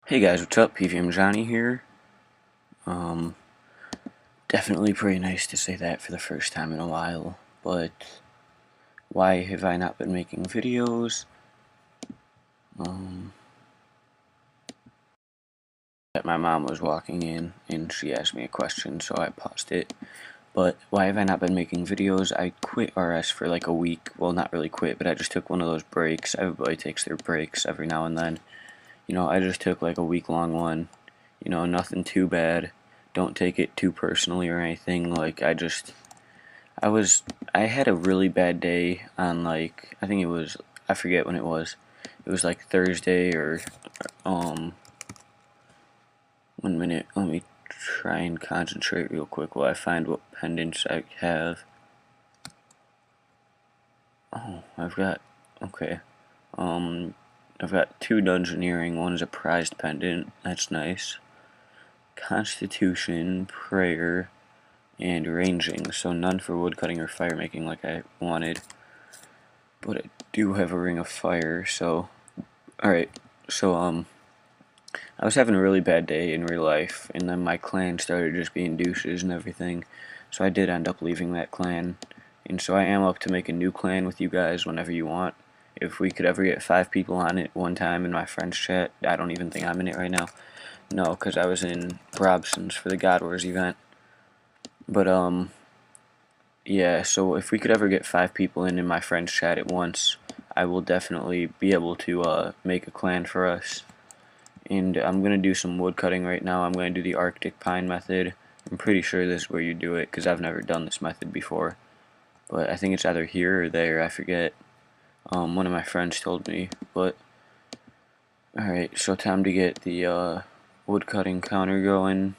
Hey guys, what's up? PVMJohnny here. Um, Definitely pretty nice to say that for the first time in a while, but why have I not been making videos? Um, my mom was walking in and she asked me a question, so I paused it. But why have I not been making videos? I quit RS for like a week. Well, not really quit, but I just took one of those breaks. Everybody takes their breaks every now and then. I just took like a week-long one. Nothing too bad. Don't take it too personally or anything. I had a really bad day on I think it was, I forget when it was. It was like Thursday or, 1 minute. Let me try and concentrate real quick while I find what pendants I have. Oh, okay. I've got two dungeoneering. One is a prized pendant. That's nice. Constitution, prayer, and ranging, so none for woodcutting or fire making like I wanted. But I do have a ring of fire, so alright. So I was having a really bad day in real life, and then my clan started just being douches and everything. So I did end up leaving that clan. And so I am up to make a new clan with you guys whenever you want. If we could ever get 5 people on it one time in my friend's chat. I don't even think I'm in it right now. No, because I was in Robson's for the God Wars event. But yeah, so if we could ever get 5 people in my friend's chat at once, I will definitely be able to make a clan for us. And I'm going to do some wood cutting right now. I'm going to do the Arctic Pine method. I'm pretty sure this is where you do it, because I've never done this method before. But I think it's either here or there, I forget. One of my friends told me, but alright, so time to get the wood cutting counter going.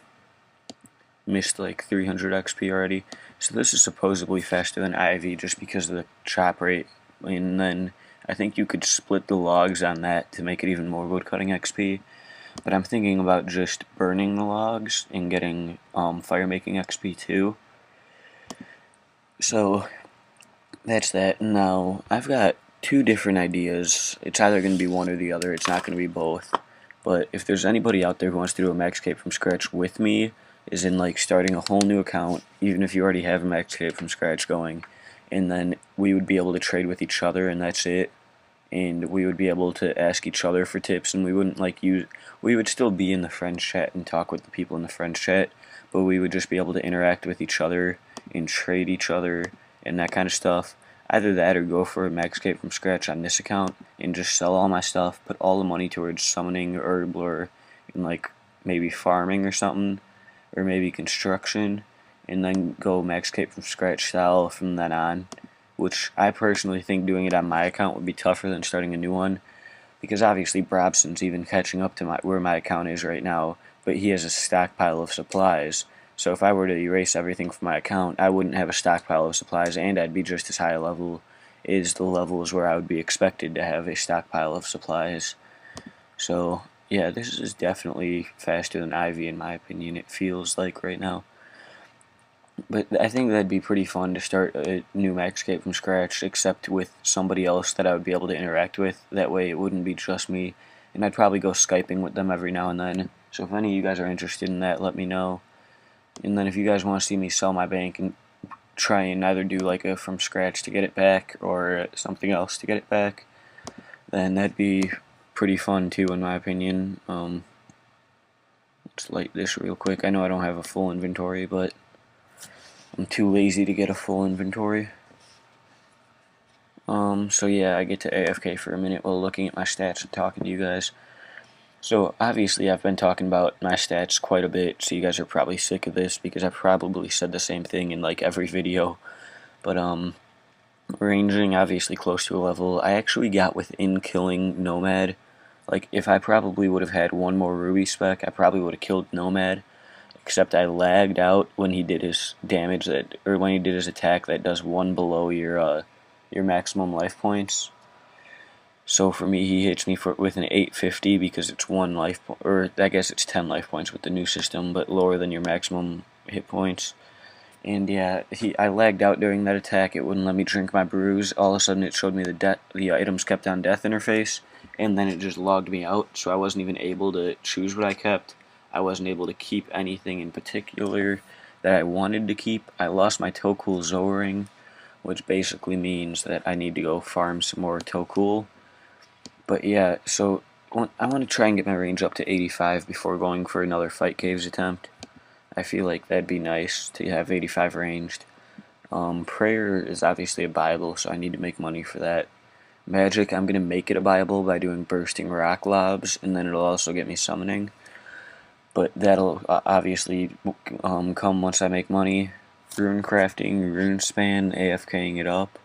Missed like 300 XP already. So this is supposedly faster than Ivy just because of the chop rate. And then I think you could split the logs on that to make it even more wood cutting XP. But I'm thinking about just burning the logs and getting fire making XP too. So that's that. Now I've got 2 different ideas. It's either going to be one or the other. It's not going to be both. But if there's anybody out there who wants to do a Runescape from scratch with me, is in like starting a whole new account, even if you already have a Runescape from scratch going, and then we would be able to trade with each other, and that's it. And we would be able to ask each other for tips, and we wouldn't we would still be in the friends chat and talk with the people in the friends chat, but we would just be able to interact with each other and trade each other and that kind of stuff. Either that or go for a Runescape from scratch on this account and just sell all my stuff, put all the money towards summoning herb or and like maybe farming or something, or maybe construction, and then go Runescape from scratch style from then on, which I personally think doing it on my account would be tougher than starting a new one, because obviously Brobson's even catching up to where my account is right now, but he has a stockpile of supplies. So if I were to erase everything from my account, I wouldn't have a stockpile of supplies, and I'd be just as high a level as the levels where I would be expected to have a stockpile of supplies. So yeah, this is definitely faster than Ivy in my opinion, it feels like right now. But I think that'd be pretty fun to start a new Runescape from scratch, except with somebody else that I would be able to interact with. That way it wouldn't be just me, and I'd probably go Skyping with them every now and then. So if any of you guys are interested in that, let me know. And then if you guys want to see me sell my bank and try and either do like a from scratch to get it back or something else to get it back, then that'd be pretty fun too in my opinion. Let's light this real quick. I know I don't have a full inventory, but I'm too lazy to get a full inventory. So yeah, I get to AFK for a minute while looking at my stats and talking to you guys. So obviously I've been talking about my stats quite a bit, so you guys are probably sick of this because I probably said the same thing in like every video. But ranging obviously close to a level. I actually got within killing Nomad. Like if I probably would have had one more Ruby spec, I probably would have killed Nomad. Except I lagged out when he did his damage or when he did his attack that does 1 below your maximum life points. So for me, he hits me with an 850 because it's 1 life, or I guess it's 10 life points with the new system, but lower than your maximum hit points. And yeah, I lagged out during that attack. It wouldn't let me drink my brews. All of a sudden, it showed me the items kept on death interface, and then it just logged me out, so I wasn't even able to choose what I kept. I wasn't able to keep anything in particular that I wanted to keep. I lost my Tocool Zoring, which basically means that I need to go farm some more Tocool. But yeah, so I want to try and get my range up to 85 before going for another Fight Caves attempt. I feel like that'd be nice to have 85 ranged. Prayer is obviously a Bible, so I need to make money for that. Magic, I'm going to make it a Bible by doing bursting rock lobs, and then it'll also get me summoning. But that'll obviously come once I make money. Rune crafting, rune span, AFKing it up.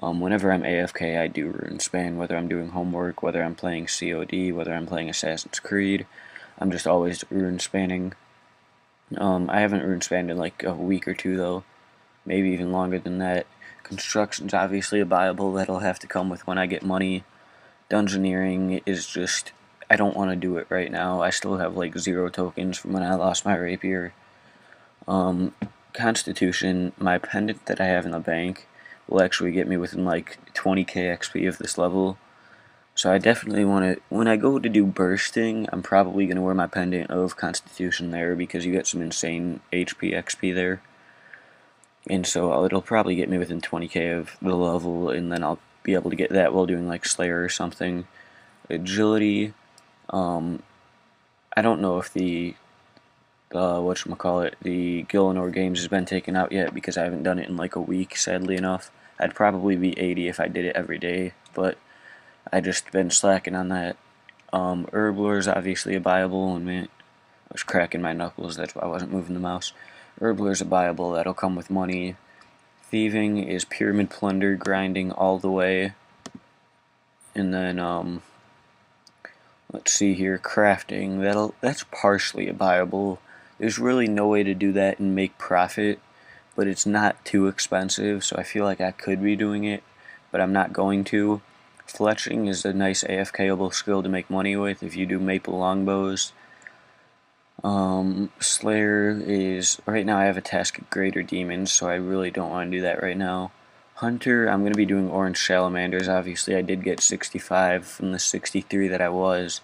Whenever I'm AFK, I do rune span, whether I'm doing homework, whether I'm playing COD, whether I'm playing Assassin's Creed. I'm just always rune spanning. I haven't rune spanned in like a week or two though, maybe even longer than that. Construction's obviously a Bible that'll have to come with when I get money. Dungeoneering is just, I don't want to do it right now. I still have like 0 tokens from when I lost my rapier. Constitution, my pendant that I have in the bank will actually get me within like 20k XP of this level. So I definitely want to, when I go to do bursting, I'm probably going to wear my pendant of Constitution there because you get some insane HP XP there. And so it'll probably get me within 20k of the level, and then I'll be able to get that while doing like Slayer or something. Agility, I don't know if the the Gillinor games has been taken out yet because I haven't done it in like a week, sadly enough. I'd probably be 80 if I did it every day, but I just been slacking on that. Herblore is obviously a Bible, and man, I was cracking my knuckles, that's why I wasn't moving the mouse. Herblore is a Bible, that'll come with money. Thieving is pyramid plunder, grinding all the way. And then, let's see here, crafting, that's partially a Bible. There's really no way to do that and make profit, but it's not too expensive, so I feel like I could be doing it, but I'm not going to. Fletching is a nice AFKable skill to make money with if you do maple longbows. Slayer is, right now I have a task of Greater Demons, so I really don't want to do that right now. Hunter, I'm going to be doing Orange Salamanders. Obviously I did get 65 from the 63 that I was.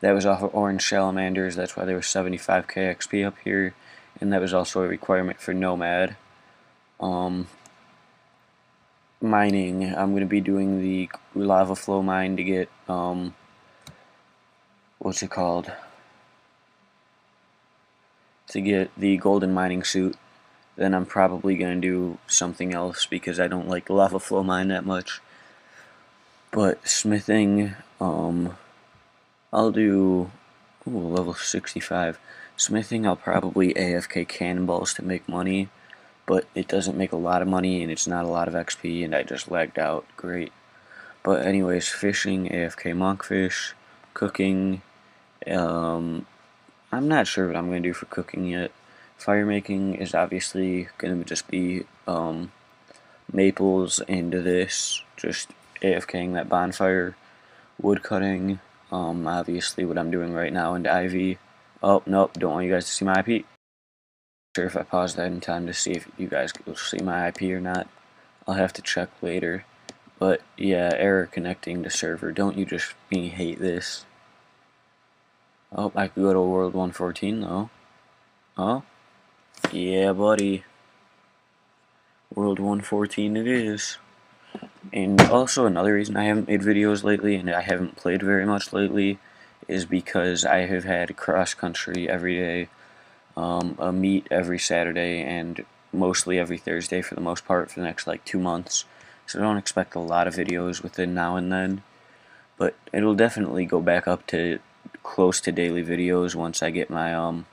That was off of Orange Salamanders, that's why there was 75k XP up here, and that was also a requirement for Nomad. Mining, I'm going to be doing the lava flow mine to get, what's it called? To get the golden mining suit. Then I'm probably going to do something else because I don't like lava flow mine that much. But smithing, I'll do level 65. Smithing, I'll probably AFK cannonballs to make money, but it doesn't make a lot of money and it's not a lot of XP, and I just lagged out. Great. But anyways, fishing, AFK monkfish, cooking, I'm not sure what I'm going to do for cooking yet. Fire making is obviously going to just be maples into this, just AFKing that bonfire. Wood cutting, obviously what I'm doing right now into ivy. Oh, nope, don't want you guys to see my IP. Not sure if I paused that in time to see if you guys will see my IP or not. I'll have to check later. But yeah, error connecting to server. Don't you just hate this. Oh, I could go to World 114 though. Oh? Yeah, buddy. World 114 it is. And also another reason I haven't made videos lately and I haven't played very much lately is because I have had cross country every day, a meet every Saturday, and mostly every Thursday for the most part for the next like 2 months. So don't expect a lot of videos within now and then. But it'll definitely go back up to close to daily videos once I get my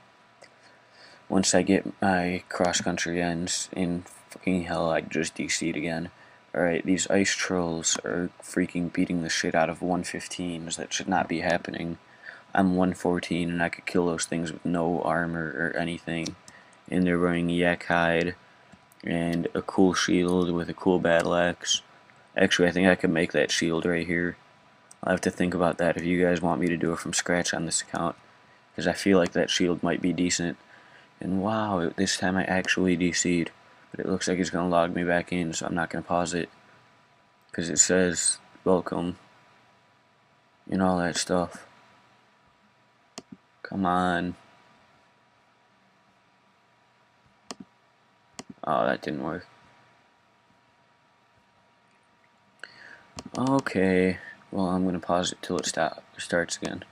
cross country ends. In fucking hell, I just DC'd again. Alright, these ice trolls are freaking beating the shit out of 115s. That should not be happening. I'm 114 and I could kill those things with no armor or anything. And they're wearing yak hide and a cool shield with a cool battle axe. Actually, I think I could make that shield right here. I'll have to think about that if you guys want me to do it from scratch on this account, because I feel like that shield might be decent. And wow, this time I actually DC'd. But it looks like it's going to log me back in, so I'm not going to pause it, because it says, welcome. and all that stuff. Come on. Oh, that didn't work. Okay, well, I'm gonna pause it till it starts again.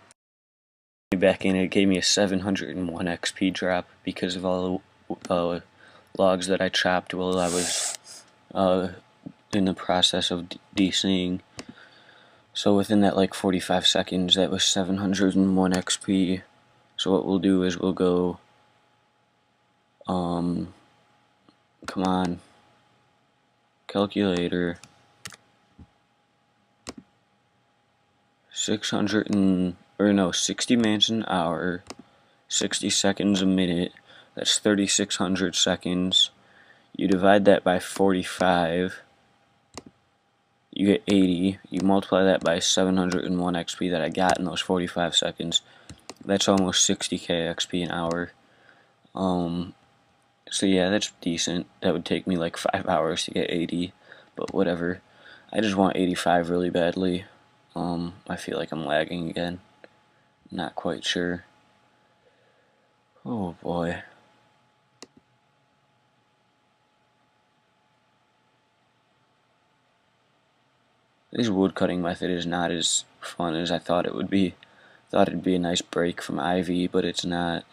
Back in, it gave me a 701 XP drop because of all the logs that I chopped while I was in the process of deseeing. So within that like 45 seconds, that was 701 XP. So what we'll do is we'll go, come on, calculator, 60 minutes an hour, 60 seconds a minute, that's 3,600 seconds. You divide that by 45, you get 80, you multiply that by 701 XP that I got in those 45 seconds, that's almost 60k XP an hour. So yeah, that's decent. That would take me like 5 hours to get 80, but whatever. I just want 85 really badly. I feel like I'm lagging again. Not quite sure. Oh boy. This woodcutting method is not as fun as I thought it would be. Thought it'd be a nice break from Ivy, but it's not.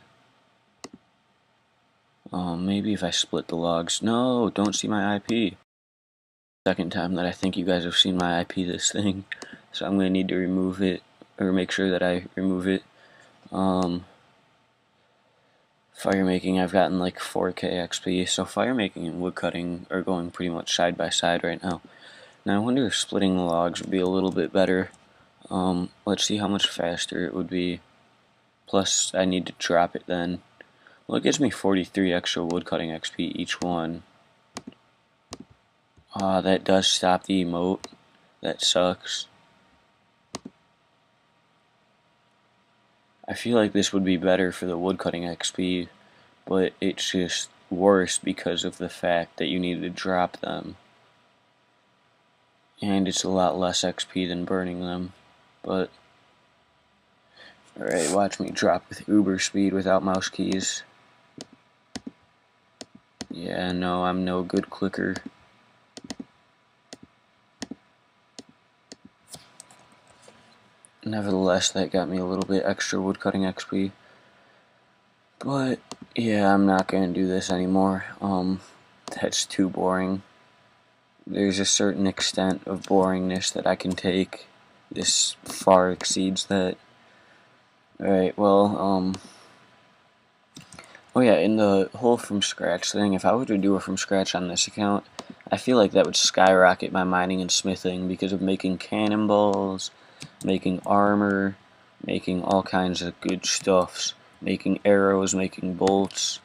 Maybe if I split the logs. No, don't see my IP. Second time that I think you guys have seen my IP this thing. So I'm going to need to remove it, or make sure that I remove it. Fire making, I've gotten like 4k XP, so fire making and woodcutting are going pretty much side by side right now. Now I wonder if splitting the logs would be a little bit better. Let's see how much faster it would be. Plus, I need to drop it then. Well, it gives me 43 extra woodcutting XP each one. That does stop the emote. That sucks. I feel like this would be better for the woodcutting XP, but it's just worse because of the fact that you need to drop them. And it's a lot less XP than burning them, but alright, watch me drop with uber speed without mouse keys. Yeah, no, I'm no good clicker. Nevertheless, that got me a little bit extra woodcutting XP. But, yeah, I'm not gonna do this anymore. That's too boring. There's a certain extent of boringness that I can take. This far exceeds that. Alright, well, oh yeah, in the whole from scratch thing, if I were to do it from scratch on this account, I feel like that would skyrocket my mining and smithing because of making cannonballs, making armor, making all kinds of good stuffs, making arrows, making bolts,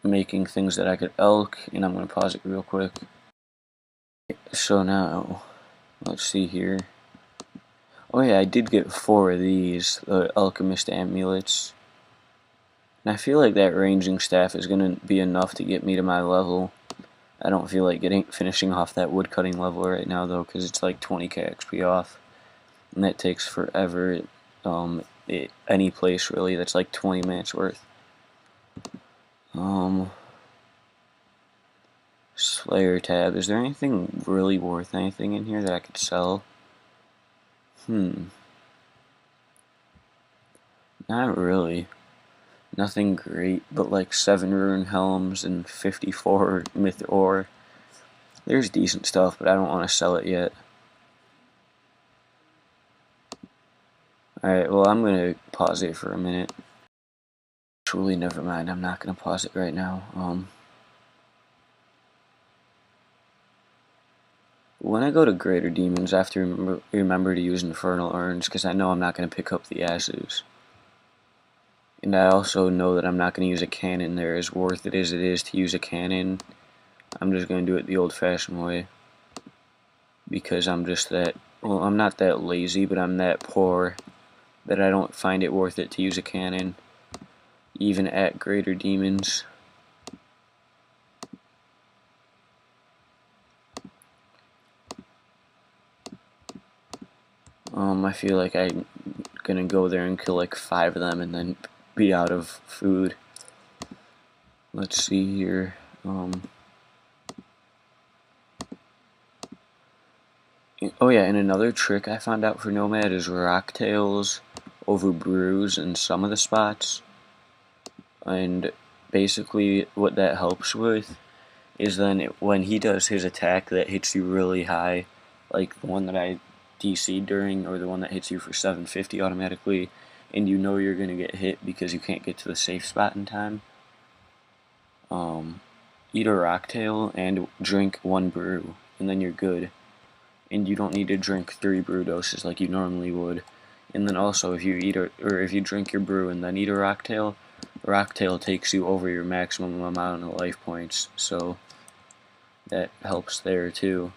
making things that I could elk, and I'm going to pause it real quick. So now, let's see here. Oh yeah, I did get 4 of these, the alchemist amulets. And I feel like that ranging staff is going to be enough to get me to my level. I don't feel like finishing off that woodcutting level right now though, because it's like 20k XP off. And that takes forever. Any place really that's like 20 minutes worth. Slayer tab. Is there anything really worth anything in here that I could sell? Not really. Nothing great, but like 7 rune helms and 54 myth ore. There's decent stuff, but I don't want to sell it yet. Alright, well I'm going to pause it for a minute. Truly, never mind, I'm not going to pause it right now. When I go to Greater Demons, I have to remember to use Infernal Urns, because I know I'm not going to pick up the asses. And I also know that I'm not going to use a cannon there, as worth it as it is to use a cannon. I'm just going to do it the old-fashioned way. Because I'm just that, well, I'm not that lazy, but I'm that poor that I don't find it worth it to use a cannon, even at Greater Demons. I feel like I'm gonna go there and kill like 5 of them and then be out of food. Let's see here. Oh yeah, and another trick I found out for Nomad is rocktails over brews in some of the spots. And basically what that helps with is then when he does his attack that hits you really high, like the one that I DC'd during, or the one that hits you for 750 automatically, and you know you're going to get hit because you can't get to the safe spot in time, eat a rocktail and drink 1 brew, and then you're good. And you don't need to drink 3 brew doses like you normally would. And then also, if you if you drink your brew and then eat a rocktail takes you over your maximum amount of life points, so that helps there too.